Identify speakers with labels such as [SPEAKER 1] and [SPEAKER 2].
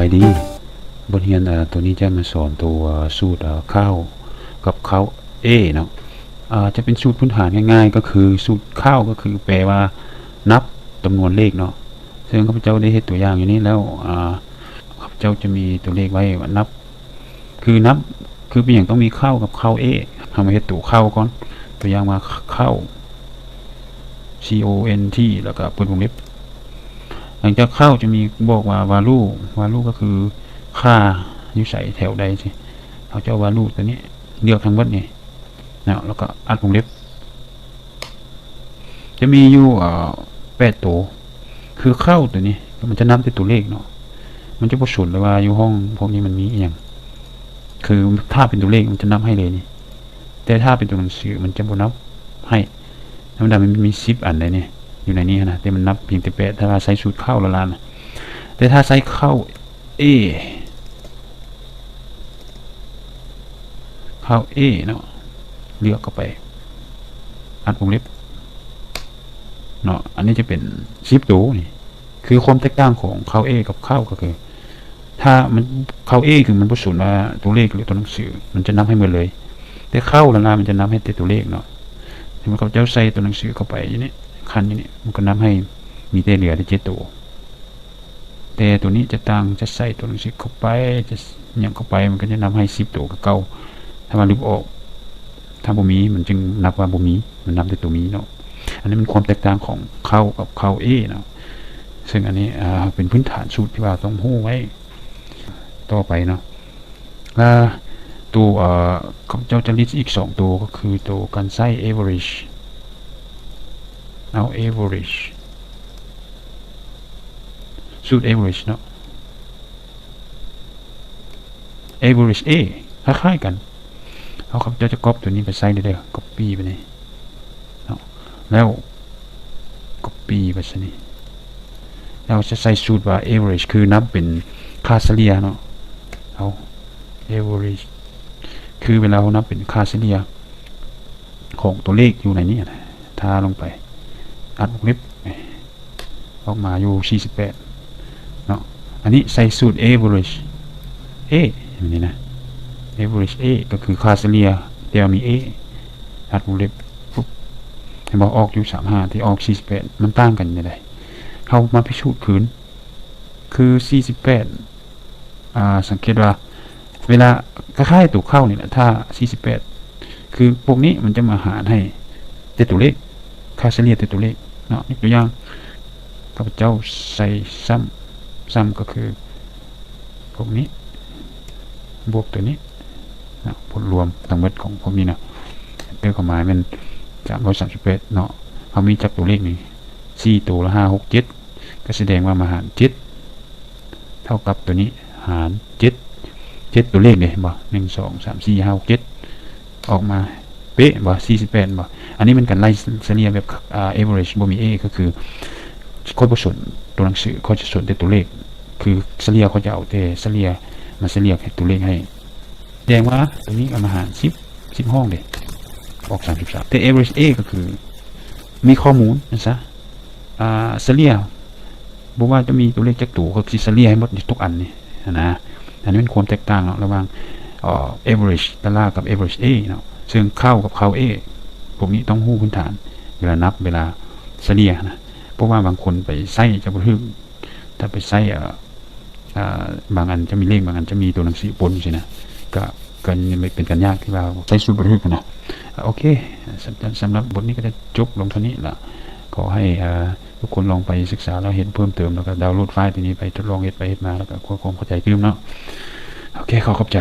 [SPEAKER 1] ายดีบทเรียนตัวนี้จะมาสอนตัวสูตรข้าวกับข้าวเนาะจะเป็นสูตรพื้นฐานง่ายๆก็คือสูตรข้าวก็คือแปลว่านับจำนวนเลขเนาะซึ่งข้าพเจ้าได้เห็นตัวอย่างอยู่นี้แล้วข้าพเจ้าจะมีตัวเลขไว้ว่านับคือเป็นอย่างต้องมีข้าวกับข้าวทำให้เห็นตัวข้าวก่อนตัวอย่างมาข้าว CONT แล้วก็เปิดวงเล็บหลังจากเข้าจะมีบอกว่า value ก็คือค่าอยู่ใส่แถวใดสิเขาจะ value ตัวนี้เลือกทั้งหมดนี่นะแล้วก็อัดวงเล็บจะมีอยู่8ตัวคือเข้าตัวนี้มันจะนับเป็นตัวเลขเนาะมันจะประสุดเลยว่าอยู่ห้องพวกนี้มันมีอย่างคือถ้าเป็นตัวเลขมันจะนับให้เลยนี่แต่ถ้าเป็นตัวหนังสือมันจะบ่นับให้ธรรมดามันมี10อันเลยเนี่ยอยู่ในนี้นะแต่มันนับเพียงแต่8ถ้าใช้สูตรเข้าละลานแต่ถ้าใช้เข้าเนาะเลือกเข้าไปอัดวงเล็บเนาะอันนี้จะเป็น10ตัวนี่คือความแตกต่างของเข้ากับเข้าก็คือถ้ามันเข้าคือมันผสมว่าตัวเลขหรือตัวหนังสือมันจะนับให้หมดเลยแต่เข้าละลานมันจะนับให้แต่ตัวเลขเนาะถ้ามันเขาจะใส่ตัวหนังสือเข้าไปอย่างนี้คันนี้มันก็นับให้มีแต่เหลือได้7ตัวแต่ตัวนี้จะต่างจะใส่ตัวหนังสือเข้าไปจะอย่างเข้าไปมันก็จะนับให้10ตัวกับเก่าถ้ามันลบออกถ้าบ่มีมันจึงนับว่าบ่มีมันนับแต่ตัวมีเนาะอันนี้มันความแตกต่างของเข้ากับเข้าเนาะซึ่งอันนี้เป็นพื้นฐานสูตรที่ว่าต้องรู้ไว้ต่อไปเนาะตัวเจ้าจะลิสต์อีก2ตัวก็คือตัวการใช้ average เอา average สูตร average เนาะ average คล้ายๆกันเขาจะก๊อปตัวนี้ไปใส่ได้เลย copy ไปนี่เนาะแล้ว copy ไปซะนี่เราจะใส่สูตรว่า average คือนับเป็นค่าเฉลี่ยเนาะเอา average คือเวลาเรานับเป็นค่าเฉลี่ยของตัวเลขอยู่ในนี้นะทาลงไปอัดวงเล็บออกมาอยู่48เนาะอันนี้ใส่สูตร average อย่างนี้นะ average ก็คือค่าเฉลี่ยเดี๋ยวมีอัดวงเล็บปุ๊บให้บอกออกอยู่35ที่ออก48มันต่างกันยังไงเข้ามาพิสูจน์คืนคือ48สังเกตว่าเวลาคล้ายๆตัวเข้านี่แหละถ้า48คือพวกนี้มันจะมาหารให้แต่ตัวเลขค่าเฉลี่ยแต่ตัวเลขเนาะตัวอย่างข้าพเจ้าใส่ซ้ำก็คือพวกนี้บวกตัวนี้นะผลรวมทั้งหมดของพวกนี้นะเรื่องความหมายมัน338เนาะเขามีจับตัวเลขนี่4ตัวละ5 6 7ก็แสดงว่ามาหาร7เท่ากับตัวนี้หาร7ตัวเลขเลยบ่1 2 3 4 5 6 7ออกมาเป๊ะบ่48บ่อันนี้มันกันไล่เฉลี่ยแบบaverage บ่มีก็คือคนผสมตัวหนังสือเขาจะสนแต่ตัวเลขคือเฉลี่ยเขาจะเอาแต่เฉลี่ยมาเฉลี่ยตัวเลขให้แสดงว่าตัวนี้เอามาหาร10ห้องเลยออก33แต่ average ก็คือมีข้อมูลนะซะเฉลี่ยบอกว่าจะมีตัวเลขจักตัวก็คือเฉลี่ยให้หมดทุกอันนี่นะอันนี้เป็นความแตกต่างระหว่างaverage ดอลลาร์กับ average เนาะซึ่งเข้ากับเข้าพวกนี้ต้องรู้พื้นฐานเวลานับเวลาเฉลี่ยนะเพราะว่าบางคนไปใส่จะบ่ถูกถ้าไปใส่บางอันจะมีเลขบางอันจะมีตัวหนังสือปนใช่นะก็เป็นกันยากที่ว่าใช้สูตรบ่ถูกนะโอเคสำหรับบทนี้ก็จะจบลงเท่านี้ละขอให้ทุกคนลองไปศึกษาแล้วเห็นเพิ่มเติมแล้วก็ดาวน์โหลดไฟล์ตัวนี้ไปทดลองเฮ็ดไปเฮ็ดมาแล้วก็ความเข้าใจขึ้นเนาะโอเคขอบใจ